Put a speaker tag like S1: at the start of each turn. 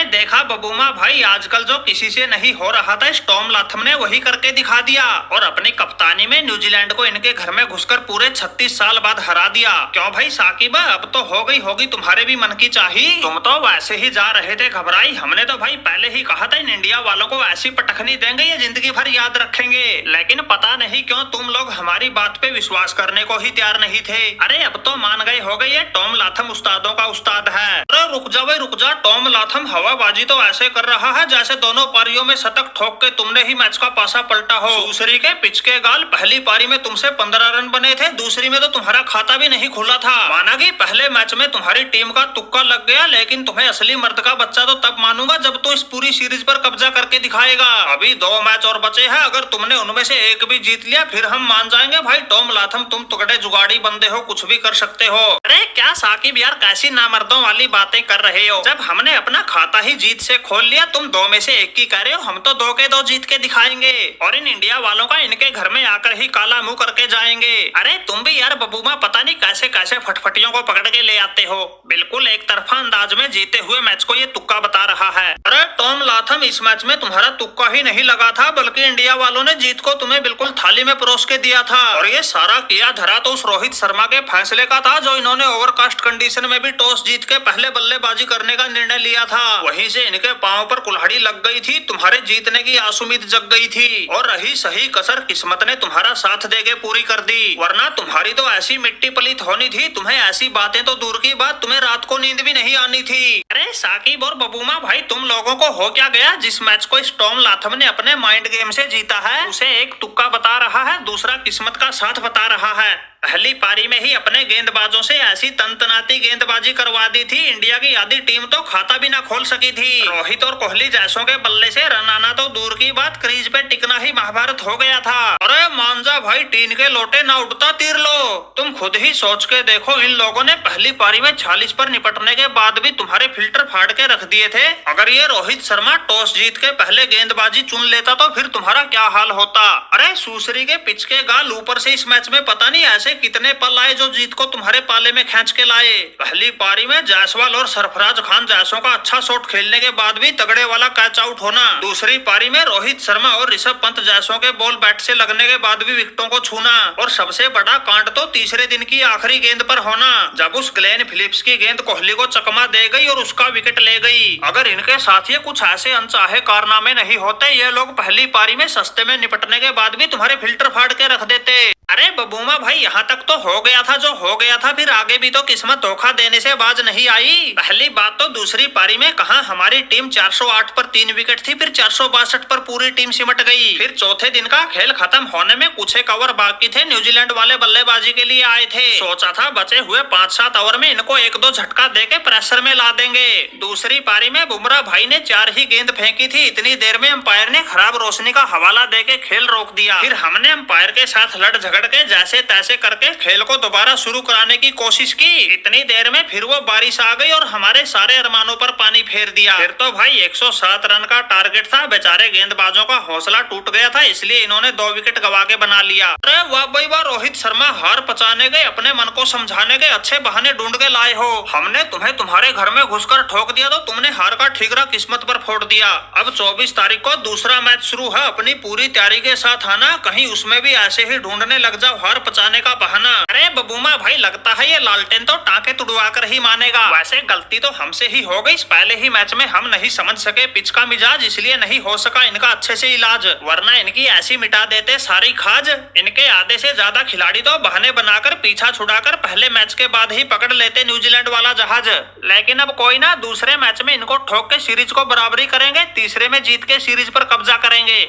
S1: देखा बबूमा भाई, आजकल जो किसी से नहीं हो रहा था स्टॉर्म लाथम ने वही करके दिखा दिया और अपनी कप्तानी में न्यूजीलैंड को इनके घर में घुसकर पूरे 36 साल बाद हरा दिया। क्यों भाई साकिबा, अब तो हो गई होगी तुम्हारे भी मन की चाही। तुम तो वैसे ही जा रहे थे घबराई, हमने तो भाई पहले ही कहा था इन इंडिया वालों को ऐसी पटखनी देंगे ये जिंदगी भर याद रखेंगे, लेकिन पता नहीं क्यों तुम लोग हमारी बात पे विश्वास करने को ही तैयार नहीं थे। अरे अब तो मान गए हो गई, ये टॉम लाथम उस्तादों का उस्ताद है। अरे रुक जा भाई रुक जा, टॉम लाथम हवाबाजी तो ऐसे कर रहा है जैसे दोनों पारियों में शतक ठोक के तुमने ही मैच का पासा पलटा हो। दूसरी के पिच के गाल, पहली पारी में तुमसे 15 रन बने थे, दूसरी में तो तुम्हारा खाता भी नहीं खुला था। माना कि पहले मैच में तुम्हारी टीम का तुक्का लग गया, लेकिन तुम्हें असली मर्द का बच्चा तो तब मानूंगा जब तो इस पूरी सीरीज पर कब्जा करके दिखाएगा। अभी 2 मैच और बचे हैं, अगर तुमने उनमें से एक भी जीत लिया फिर हम मान जाएंगे भाई टॉम लाथम तुम तुगड़े जुगाड़ी बंदे हो, कुछ भी कर सकते हो। अरे क्या साकिब यार, कैसी नामर्दों वाली बातें कर रहे हो। जब हमने अपना खाता ही जीत से खोल लिया, तुम 2 में से 1 की कह रहे हो, हम तो 2 के 2 जीत के दिखाएंगे और इन इंडिया वालों का इनके घर में आकर ही काला मुंह करके जाएंगे। अरे तुम भी यार बबूमा पता नहीं कैसे कैसे फटफटियों को पकड़ के ले आते हो। बिल्कुल एक तरफा अंदाज में जीते हुए मैच को ये तुक्का बता रहा है। अरे टॉम लाथम, इस मैच में तुम्हारा तुक्का ही नहीं लगा था, बल्कि इंडिया वालों ने जीत को तुम्हें बिल्कुल थाली में परोस के दिया था। और ये सारा किया धरा तो उस रोहित शर्मा के फैसले का था जो इन्होंने ओवरकास्ट कंडीशन में भी टॉस जीत के पहले बल्लेबाजी करने का निर्णय लिया था। वहीं से इनके पांव पर कुल्हाड़ी लग गई थी, तुम्हारे जीतने की आसुमीद जग गई थी और रही सही कसर किस्मत ने तुम्हारा साथ देके पूरी कर दी। वरना तुम्हारी तो ऐसी मिट्टी पलीत होनी थी, तुम्हें ऐसी बातें तो दूर की बात, तुम्हें रात को नींद भी नहीं आनी थी। अरे साकिब और बबूमा भाई, तुम लोगों को हो क्या गया? जिस मैच को टॉम लाथम ने अपने माइंड गेम से जीता है उसे एक तुक्का बता रहा है, दूसरा किस्मत का साथ बता रहा है। पहली पारी में ही अपने गेंदबाजों से ऐसी तनतनाती गेंदबाजी करवा दी थी, इंडिया की आधी टीम तो खाता भी ना खोल सकी थी। रोहित और कोहली जैसों के बल्ले से रन आना तो दूर की बात, क्रीज पे टिकना ही महाभारत हो गया था। अरे मांजा भाई, टीन के लोटे ना उठता तीर लो। तुम खुद ही सोच के देखो, इन लोगों ने पहली पारी में 46 पर निपटने के बाद भी तुम्हारे फिल्टर फाड़ के रख दिए थे। अगर ये रोहित शर्मा टॉस जीत के पहले गेंदबाजी चुन लेता तो फिर तुम्हारा क्या हाल होता। अरे सूसरी के पिच के गाल, ऊपर से इस मैच में पता नहीं ऐसे कितने पल आए जो जीत को तुम्हारे पाले में खींच के लाए। पहली पारी में जायसवाल और सरफराज खान जैसों का अच्छा शॉट खेलने के बाद भी तगड़े वाला कैच आउट होना। दूसरी पारी में रोहित शर्मा और ऋषभ पंत जैसों के बॉल बैट से लगने के बाद भी विकेटों को छूना। और सबसे बड़ा कांड तो तीसरे दिन की आखिरी गेंद पर होना, जब उस ग्लेन फिलिप्स की गेंद कोहली को चकमा दे गई और उसका विकेट ले गई। अगर इनके साथ ये कुछ ऐसे अनचाहे कारनामे नहीं होते, ये लोग पहली पारी में सस्ते में निपटने के बाद भी तुम्हारे फिल्टर फाड़ के रख देते। अरे बबूमा भाई, यहाँ तक तो हो गया था जो हो गया था, फिर आगे भी तो किस्मत धोखा देने से बाज नहीं आई। पहली बात तो दूसरी पारी में कहा हमारी टीम 408 पर 3 विकेट थी, फिर 462 पर पूरी टीम सिमट गई। फिर चौथे दिन का खेल खत्म होने में कुछ एक ओवर बाकी थे, न्यूजीलैंड वाले बल्लेबाजी के लिए आए थे। सोचा था बचे हुए 5-7 ओवर में इनको 1-2 झटका देके प्रेशर में ला देंगे। दूसरी पारी में बुमराह भाई ने 4 ही गेंद फेंकी थी, इतनी देर में अंपायर ने खराब रोशनी का हवाला देके खेल रोक दिया। फिर हमने अंपायर के साथ लड़ झगड़ के जैसे तैसे करके खेल को दोबारा शुरू कराने की कोशिश की। इतनी देर में फिर वो बारिश आ गई और हमारे सारे अरमानों पर पानी फेर दिया। फिर तो भाई 107 रन का टारगेट था, बेचारे गेंदबाजों का हौसला टूट गया था, इसलिए इन्होंने 2 विकेट गवा के बना लिया। अरे वाह भाई वाह, रोहित शर्मा हार पचाने गए, अपने मन को समझाने के अच्छे बहाने ढूंढ के लाए हो। हमने तुम्हें तुम्हारे घर में घुसकर ठोक दिया तो तुमने हार का ठीकरा किस्मत पर फोड़ दिया। अब 24 तारीख को दूसरा मैच शुरू है, अपनी पूरी तैयारी के साथ आना, कहीं उसमें भी ऐसे ही ढूंढने लग जाओ हार पचाने का बहाना। अरे बबूमा भाई, लगता है ये लालटेन तो टांके तुड़वा कर ही मानेगा। वैसे गलती तो हमसे ही हो गई, पहले ही मैच में हम नहीं समझ सके पिच का मिजाज, इसलिए नहीं हो सका इनका अच्छे से इलाज, वरना इनकी ऐसी मिटा देते सारी खाज। इनके आधे से ज्यादा खिलाड़ी तो बहाने बनाकर पीछा छुड़ाकर पहले मैच के बाद ही पकड़ लेते न्यूजीलैंड वाला जहाज। लेकिन अब कोई ना, दूसरे मैच में इनको ठोक के सीरीज को बराबरी करेंगे, तीसरे में जीत के सीरीज पर कब्जा करेंगे।